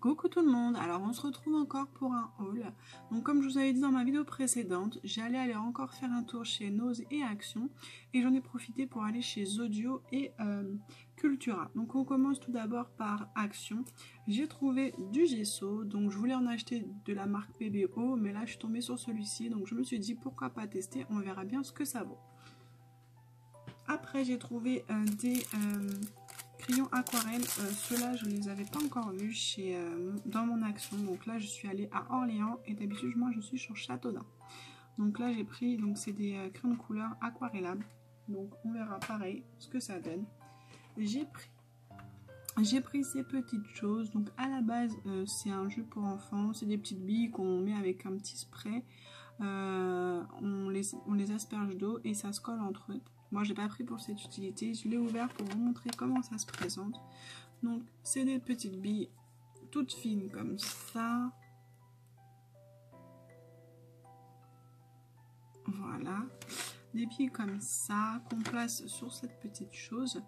Coucou tout le monde, alors on se retrouve encore pour un haul. Donc comme je vous avais dit dans ma vidéo précédente, j'allais aller encore faire un tour chez Nose et Action et j'en ai profité pour aller chez Zodio et Cultura. Donc on commence tout d'abord par Action. J'ai trouvé du gesso, donc je voulais en acheter de la marque PBO, mais là je suis tombée sur celui-ci, donc je me suis dit pourquoi pas tester, on verra bien ce que ça vaut. Après j'ai trouvé des crayons aquarelle, ceux-là je les avais pas encore vus dans mon Action. Donc là je suis allée à Orléans et d'habitude moi je suis sur Châteaudun. Donc là j'ai pris, donc c'est des crayons de couleur aquarellables, donc on verra pareil ce que ça donne. J'ai pris ces petites choses, donc à la base c'est un jeu pour enfants, c'est des petites billes qu'on met avec un petit spray, on les asperge d'eau et ça se colle entre eux. Moi j'ai pas pris pour cette utilité, je l'ai ouvert pour vous montrer comment ça se présente. Donc c'est des petites billes toutes fines comme ça. Voilà, des billes comme ça qu'on place sur cette petite chose.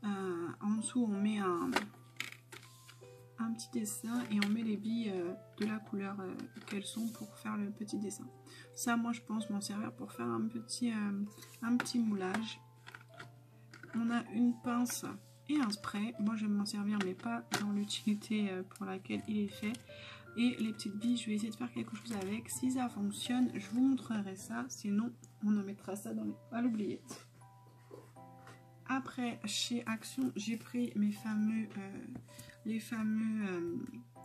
En dessous on met un petit dessin et on met les billes de la couleur qu'elles sont pour faire le petit dessin. Ça moi je pense m'en servir pour faire un petit moulage. On a une pince et un spray. Moi je vais m'en servir mais pas dans l'utilité pour laquelle il est fait. Et les petites billes, je vais essayer de faire quelque chose avec. Si ça fonctionne, je vous montrerai ça. Sinon, on en mettra ça à l'oubliette. Après, chez Action, j'ai pris les fameux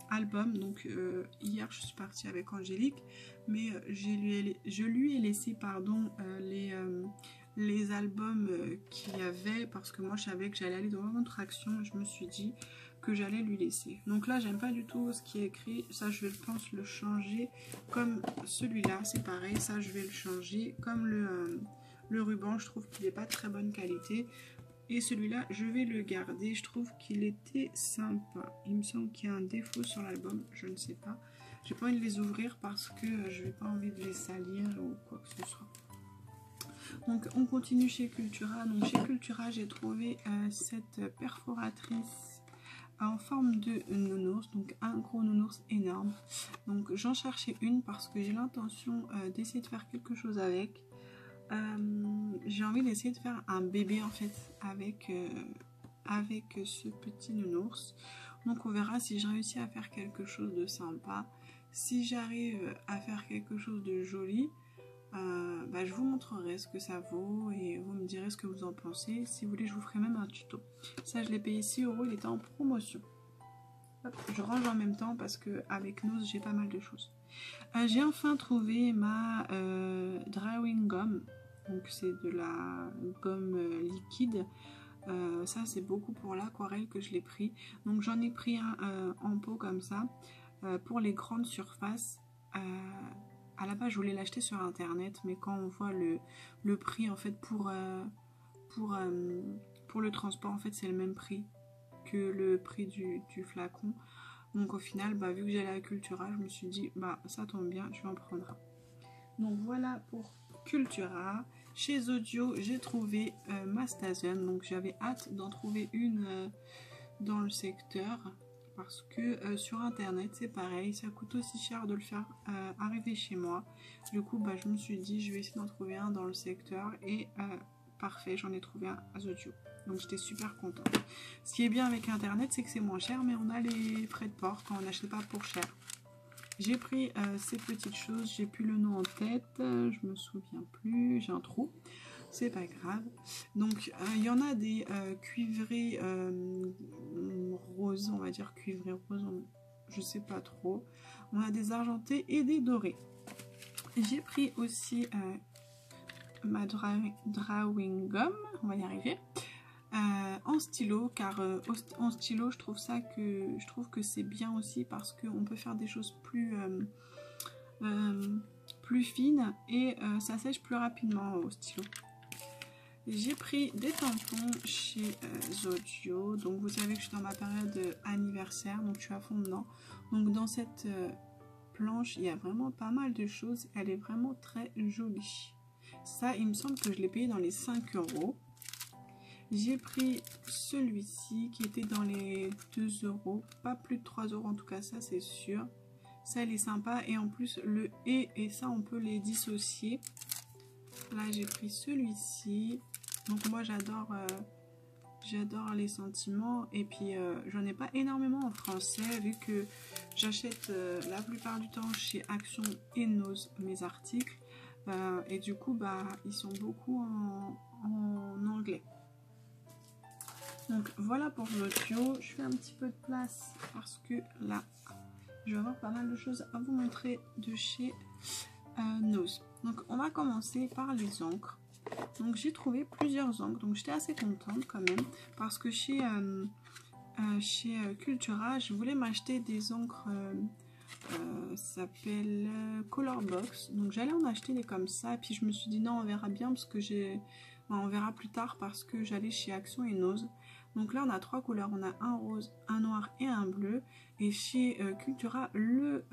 albums. Donc, hier, je suis partie avec Angélique. Mais je lui ai laissé les albums qu'il y avait. Parce que moi, je savais que j'allais aller dans notre Action. Je me suis dit que j'allais lui laisser. Donc là j'aime pas du tout ce qui est écrit, ça je vais je pense le changer, comme celui-là c'est pareil, ça je vais le changer, comme le ruban je trouve qu'il est pas de très bonne qualité et celui-là je vais le garder, je trouve qu'il était sympa. Il me semble qu'il y a un défaut sur l'album, je ne sais pas, j'ai pas envie de les ouvrir parce que je n'ai pas envie de les salir ou quoi que ce soit. Donc on continue chez Cultura. Donc chez Cultura j'ai trouvé cette perforatrice en forme de nounours, donc un gros nounours énorme. Donc j'en cherchais une parce que j'ai l'intention d'essayer de faire quelque chose avec. J'ai envie d'essayer de faire un bébé en fait avec ce petit nounours. Donc on verra si je réussis à faire quelque chose de sympa. Si j'arrive à faire quelque chose de joli, je vous montrerai ce que ça vaut et vous me direz ce que vous en pensez. Si vous voulez, je vous ferai même un tuto. Ça, je l'ai payé 6 €, il était en promotion. Hop, je range en même temps parce que avec Nose, j'ai pas mal de choses. J'ai enfin trouvé ma drawing gum. Donc c'est de la gomme liquide. Ça, c'est beaucoup pour l'aquarelle que je l'ai pris. Donc j'en ai pris un en pot comme ça pour les grandes surfaces. À la base je voulais l'acheter sur internet, mais quand on voit le prix en fait pour le transport, en fait c'est le même prix que le prix du flacon. Donc au final vu que j'allais à Cultura, je me suis dit ça tombe bien, je vais en prendre un. Donc voilà pour Cultura. Chez Zodio j'ai trouvé ma Stasium, donc j'avais hâte d'en trouver une dans le secteur. Parce que sur internet c'est pareil, ça coûte aussi cher de le faire arriver chez moi. Du coup je me suis dit je vais essayer d'en trouver un dans le secteur et parfait, j'en ai trouvé un à Zodio. Donc j'étais super contente. Ce qui est bien avec internet c'est que c'est moins cher, mais on a les frais de port quand on n'achète pas pour cher. J'ai pris ces petites choses, j'ai plus le nom en tête, je me souviens plus, j'ai un trou. C'est pas grave. Donc il y en a des cuivrés roses, on va dire cuivrés roses, je sais pas trop. On a des argentés et des dorés. J'ai pris aussi ma drawing gum, on va y arriver, en stylo, car en stylo je trouve que c'est bien aussi parce qu'on peut faire des choses plus fines et ça sèche plus rapidement au stylo. J'ai pris des tampons chez Zodio. Donc vous savez que je suis dans ma période anniversaire, donc je suis à fond dedans. Donc dans cette planche, il y a vraiment pas mal de choses. Elle est vraiment très jolie. Ça, il me semble que je l'ai payé dans les 5 €. J'ai pris celui-ci qui était dans les 2 €, pas plus de 3 € en tout cas, ça c'est sûr. Ça il est sympa et en plus le et ça on peut les dissocier. Là j'ai pris celui-ci. Donc moi j'adore les sentiments et puis j'en ai pas énormément en français vu que j'achète la plupart du temps chez Action et Nose mes articles et du coup bah ils sont beaucoup en anglais. Donc voilà pour le tuyau. Je fais un petit peu de place parce que là je vais avoir pas mal de choses à vous montrer de chez Nose. Donc on va commencer par les encres. Donc j'ai trouvé plusieurs encres, donc j'étais assez contente quand même parce que chez Cultura je voulais m'acheter des encres ça s'appelle Color Box, donc j'allais en acheter des comme ça et puis je me suis dit non on verra bien parce que on verra plus tard parce que j'allais chez Action et Nose. Donc là on a 3 couleurs, on a un rose, un noir et un bleu et chez Cultura le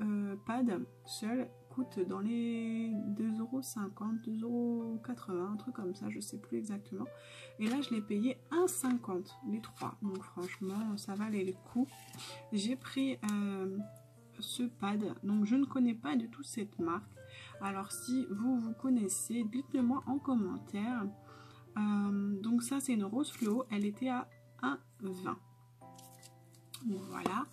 pad seul coûte dans les 2,50 €, 2,80 €, un truc comme ça, je sais plus exactement. Et là, je l'ai payé 1,50 € les 3. Donc franchement, ça valait le coup. J'ai pris ce pad. Donc je ne connais pas du tout cette marque. Alors si vous connaissez, dites-le moi en commentaire. Donc ça, c'est une rose fluo. Elle était à 1,20 €. Voilà,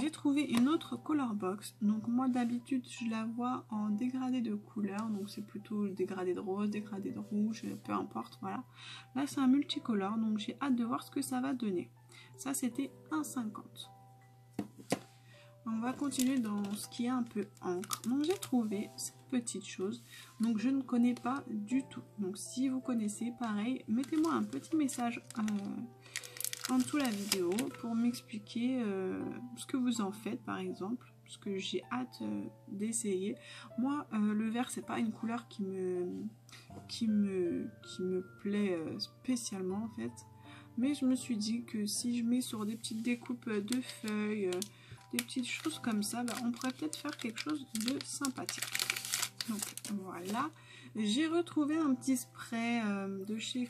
j'ai trouvé une autre color box. Donc moi d'habitude je la vois en dégradé de couleur, donc c'est plutôt dégradé de rose, dégradé de rouge, peu importe. Voilà, là c'est un multicolore, donc j'ai hâte de voir ce que ça va donner. Ça c'était 1,50 €. On va continuer dans ce qui est un peu encre. Donc j'ai trouvé cette petite chose, donc je ne connais pas du tout. Donc si vous connaissez, pareil, mettez-moi un petit message en dessous la vidéo pour m'expliquer ce que vous en faites par exemple, parce que j'ai hâte d'essayer. Moi le vert c'est pas une couleur qui me plaît spécialement en fait, mais je me suis dit que si je mets sur des petites découpes de feuilles, des petites choses comme ça, bah, on pourrait peut-être faire quelque chose de sympathique. Donc voilà, j'ai retrouvé un petit spray de chez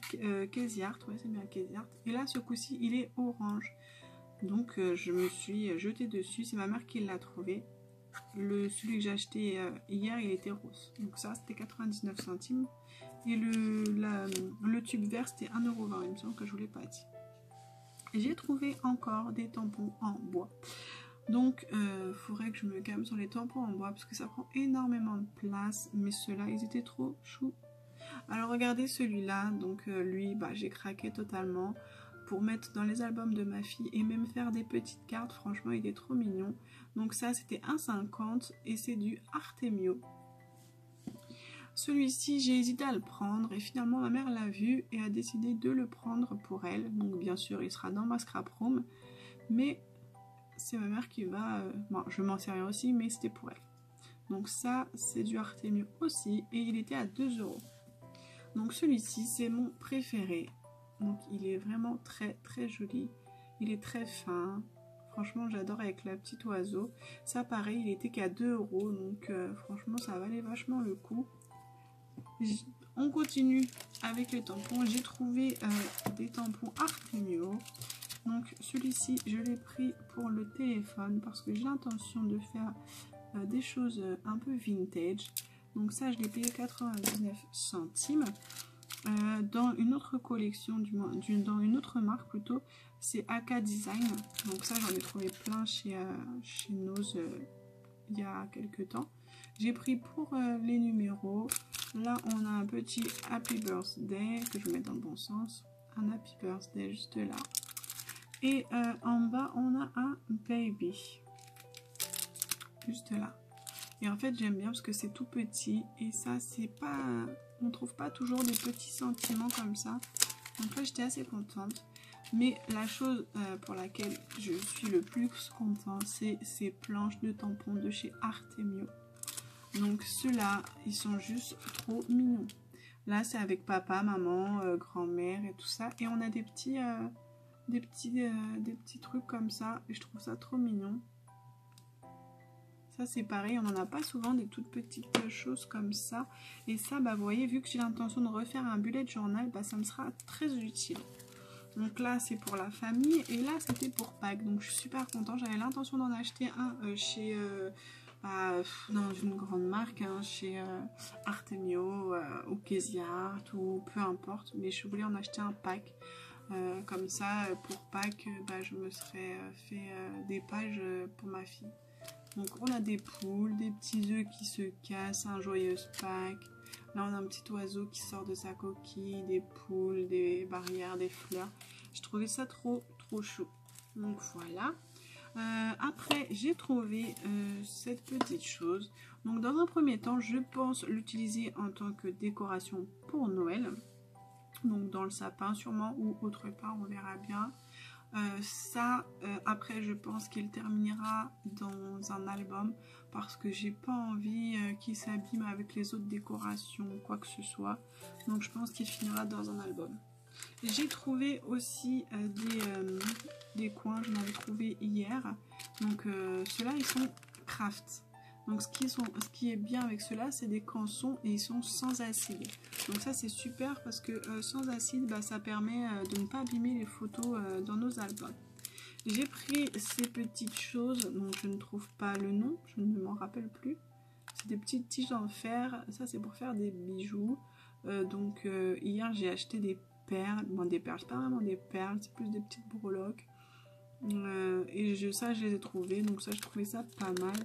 Casey Art, ouais c'est bien Casey Art, et là ce coup-ci il est orange, donc je me suis jetée dessus, c'est ma mère qui l'a trouvé. Celui que j'ai acheté hier il était rose, donc ça c'était 99 centimes, et le tube vert c'était 1,20 €, il me semble que je vous l'ai pas dit. J'ai trouvé encore des tampons en bois. Donc faudrait que je me calme sur les tampons en bois parce que ça prend énormément de place, mais ceux-là ils étaient trop choux. Alors regardez celui-là, donc lui bah, j'ai craqué totalement pour mettre dans les albums de ma fille et même faire des petites cartes. Franchement il est trop mignon. Donc ça c'était 1,50 € et c'est du Artemio. Celui-ci j'ai hésité à le prendre et finalement ma mère l'a vu et a décidé de le prendre pour elle. Donc bien sûr il sera dans ma scrap room, mais c'est ma mère qui va... bon, je m'en servir aussi, mais c'était pour elle. Donc ça, c'est du Artemio aussi, et il était à 2 €. Donc celui-ci, c'est mon préféré. Donc il est vraiment très très joli. Il est très fin. Franchement, j'adore avec la petite oiseau. Ça, pareil, il était qu'à 2 €, donc franchement, ça valait vachement le coup. On continue avec les tampons. J'ai trouvé des tampons Artemio. Donc celui-ci je l'ai pris pour le téléphone parce que j'ai l'intention de faire des choses un peu vintage. Donc ça je l'ai payé 99 centimes. Dans une autre collection, dans une autre marque plutôt, c'est AK Design. Donc ça j'en ai trouvé plein chez Nose il y a quelques temps. J'ai pris pour les numéros. Là on a un petit Happy Birthday que je vais mettre dans le bon sens. Un Happy Birthday juste là. Et en bas, on a un baby. Juste là. Et en fait, j'aime bien parce que c'est tout petit. Et ça, c'est pas... On trouve pas toujours des petits sentiments comme ça. Donc là, j'étais assez contente. Mais la chose pour laquelle je suis le plus contente, c'est ces planches de tampons de chez Artemio. Donc ceux-là, ils sont juste trop mignons. Là, c'est avec papa, maman, grand-mère et tout ça. Et on a des petits trucs comme ça et je trouve ça trop mignon. Ça c'est pareil, on n'en a pas souvent des toutes petites choses comme ça, et ça bah vous voyez, vu que j'ai l'intention de refaire un bullet journal, bah ça me sera très utile. Donc là, c'est pour la famille. Et là, c'était pour Pâques. Donc je suis super contente. J'avais l'intention d'en acheter un chez... dans une grande marque, hein, chez Artemio ou Kezia ou peu importe. Mais je voulais en acheter un pack. Comme ça, pour Pâques, je me serais fait des pages pour ma fille. Donc on a des poules, des petits œufs qui se cassent, un joyeux Pâques. Là on a un petit oiseau qui sort de sa coquille, des poules, des barrières, des fleurs. Je trouvais ça trop chou. Donc voilà. Après j'ai trouvé cette petite chose. Donc dans un premier temps je pense l'utiliser en tant que décoration pour Noël. Donc dans le sapin sûrement ou autre part, on verra bien. Après je pense qu'il terminera dans un album parce que j'ai pas envie qu'il s'abîme avec les autres décorations ou quoi que ce soit. Donc je pense qu'il finira dans un album. J'ai trouvé aussi des coins, j'en avais trouvé hier. Donc ceux-là ils sont craft. Donc ce qui est bien avec ceux-là, c'est des cançons et ils sont sans acide. Donc ça c'est super parce que sans acide, ça permet de ne pas abîmer les photos dans nos albums. J'ai pris ces petites choses, donc je ne trouve pas le nom, je ne m'en rappelle plus. C'est des petites tiges en fer, ça c'est pour faire des bijoux. Hier j'ai acheté des perles, des perles, c'est pas vraiment des perles, c'est plus des petites breloques. Ça je les ai trouvées, donc ça je trouvais ça pas mal.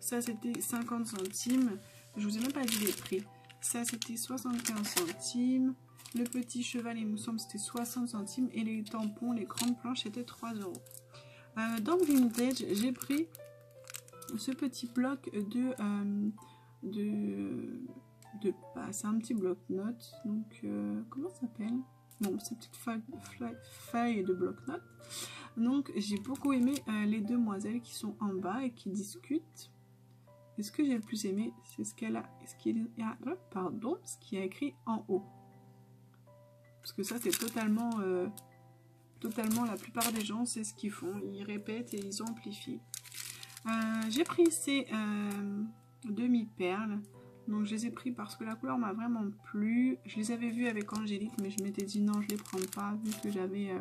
Ça c'était 50 centimes, je vous ai même pas dit les prix. Ça c'était 75 centimes, le petit cheval il me semble c'était 60 centimes et les tampons, les grandes planches c'était 3 €. Dans Vintage j'ai pris ce petit bloc c'est un petit bloc-notes, donc comment ça s'appelle? Bon, cette petite feuille de bloc-notes. Donc j'ai beaucoup aimé les demoiselles qui sont en bas et qui discutent. Et ce que j'ai le plus aimé, c'est ce qui a écrit en haut. Parce que ça c'est totalement la plupart des gens, c'est ce qu'ils font. Ils répètent et ils amplifient. J'ai pris ces demi-perles. Donc je les ai pris parce que la couleur m'a vraiment plu. Je les avais vues avec Angélique, mais je m'étais dit non, je les prends pas, vu que j'avais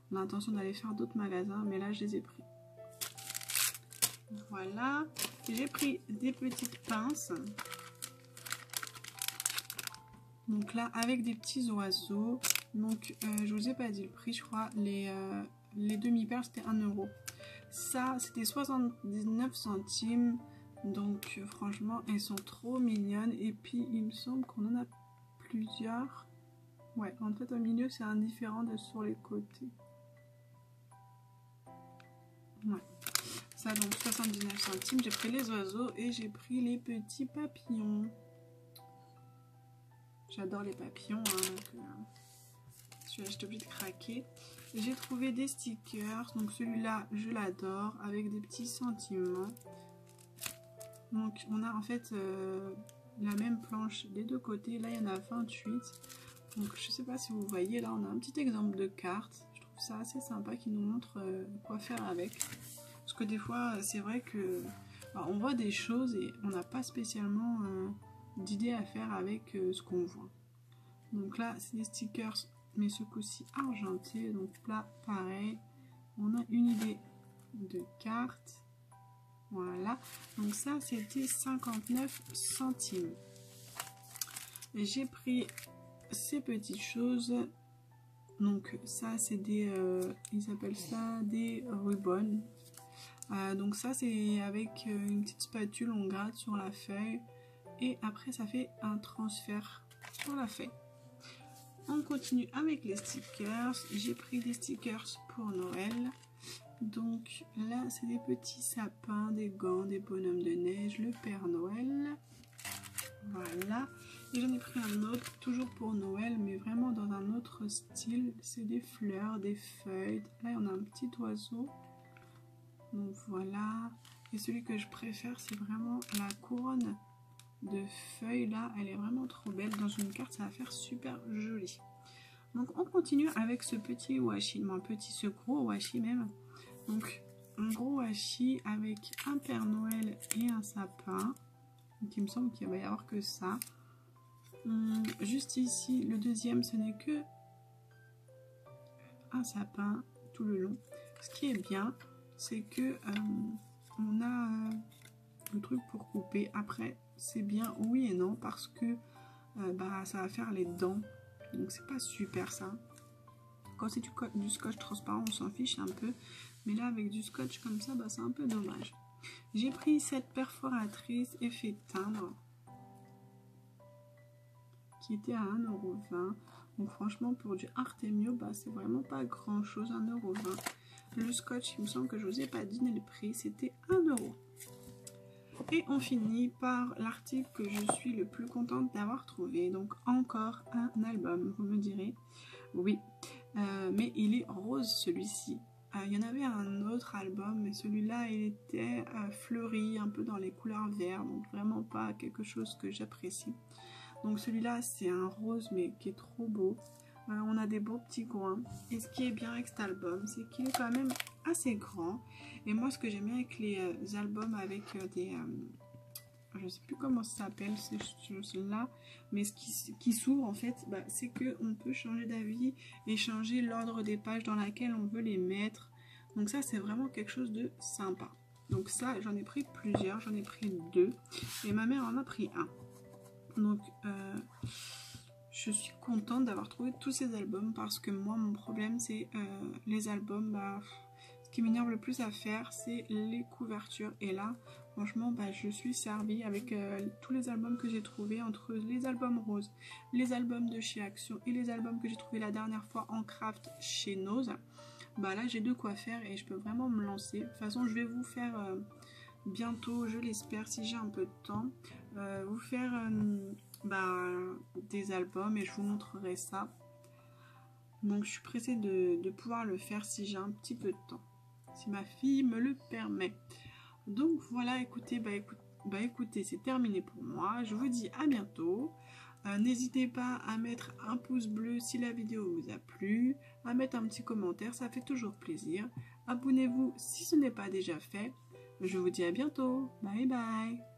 l'intention d'aller faire d'autres magasins. Mais là, je les ai pris. Voilà. J'ai pris des petites pinces. Donc là, avec des petits oiseaux. Donc, je vous ai pas dit le prix, je crois. Les demi-perles, c'était 1 €. Ça, c'était 79 centimes. Donc franchement elles sont trop mignonnes et puis il me semble qu'on en a plusieurs. Ouais, en fait au milieu c'est indifférent de sur les côtés. Ouais, ça donc 79 centimes. J'ai pris les oiseaux et j'ai pris les petits papillons. J'adore les papillons, hein, donc celui-là j'étais obligée de craquer. J'ai trouvé des stickers, donc celui-là je l'adore avec des petits sentiments. Donc on a en fait la même planche des deux côtés. Là il y en a 28. Donc je sais pas si vous voyez, là on a un petit exemple de carte. Je trouve ça assez sympa qui nous montre quoi faire avec. Parce que des fois c'est vrai que on voit des choses et on n'a pas spécialement d'idée à faire avec ce qu'on voit. Donc là c'est des stickers mais ce coup-ci argentés. Donc là pareil, on a une idée de carte. Voilà, donc ça c'était 59 centimes. J'ai pris ces petites choses. Donc ça c'est des, ils appellent ça des ribbons. Donc ça c'est avec une petite spatule, on gratte sur la feuille et après ça fait un transfert sur la feuille. On continue avec les stickers. J'ai pris des stickers pour Noël. Donc là c'est des petits sapins, des gants, des bonhommes de neige, le Père Noël. Voilà. Et j'en ai pris un autre, toujours pour Noël, mais vraiment dans un autre style. C'est des fleurs, des feuilles. Là on a un petit oiseau. Donc voilà. Et celui que je préfère c'est vraiment la couronne de feuilles là. Elle est vraiment trop belle. Dans une carte ça va faire super joli. Donc on continue avec ce petit washi, ce gros washi même. Donc un gros washi avec un Père Noël et un sapin. Donc il me semble qu'il va y avoir que ça. Juste ici, le deuxième, ce n'est que un sapin tout le long. Ce qui est bien, c'est que on a le truc pour couper. Après, c'est bien oui et non parce que bah, ça va faire les dents. Donc c'est pas super ça. Quand c'est du scotch transparent, on s'en fiche un peu. Mais là, avec du scotch comme ça, bah, c'est un peu dommage. J'ai pris cette perforatrice effet timbre qui était à 1,20 €. Donc franchement, pour du Artemio, bah, c'est vraiment pas grand chose, 1,20 €. Le scotch, il me semble que je vous ai pas dit le prix, c'était 1 €. Et on finit par l'article que je suis le plus contente d'avoir trouvé. Donc encore un album, vous me direz. Oui, mais il est rose celui-ci. Il y en avait un autre album, mais celui-là il était fleuri, un peu dans les couleurs vertes, donc vraiment pas quelque chose que j'apprécie. Donc celui-là c'est un rose mais qui est trop beau. On a des beaux petits coins. Et ce qui est bien avec cet album, c'est qu'il est quand même assez grand. Et moi, ce que j'aime bien avec les albums avec des... je ne sais plus comment ça s'appelle, ces choses-là. Mais ce qui s'ouvre, en fait, bah, c'est qu'on peut changer d'avis et changer l'ordre des pages dans laquelle on veut les mettre. Donc ça, c'est vraiment quelque chose de sympa. Donc ça, j'en ai pris plusieurs. J'en ai pris 2. Et ma mère en a pris un. Donc... je suis contente d'avoir trouvé tous ces albums parce que moi, mon problème, c'est les albums. Bah, ce qui m'énerve le plus à faire, c'est les couvertures. Et là, franchement, bah, je suis servie avec tous les albums que j'ai trouvés, entre les albums roses, les albums de chez Action et les albums que j'ai trouvés la dernière fois en craft chez Nose. Bah là, j'ai de quoi faire et je peux vraiment me lancer. De toute façon, je vais vous faire... bientôt, je l'espère, si j'ai un peu de temps, vous faire des albums et je vous montrerai ça. Donc je suis pressée de pouvoir le faire si j'ai un petit peu de temps, si ma fille me le permet. Donc voilà, écoutez, écoutez, c'est terminé pour moi. Je vous dis à bientôt. N'hésitez pas à mettre un pouce bleu si la vidéo vous a plu, à mettre un petit commentaire, ça fait toujours plaisir. Abonnez-vous si ce n'est pas déjà fait. Je vous dis à bientôt. Bye bye.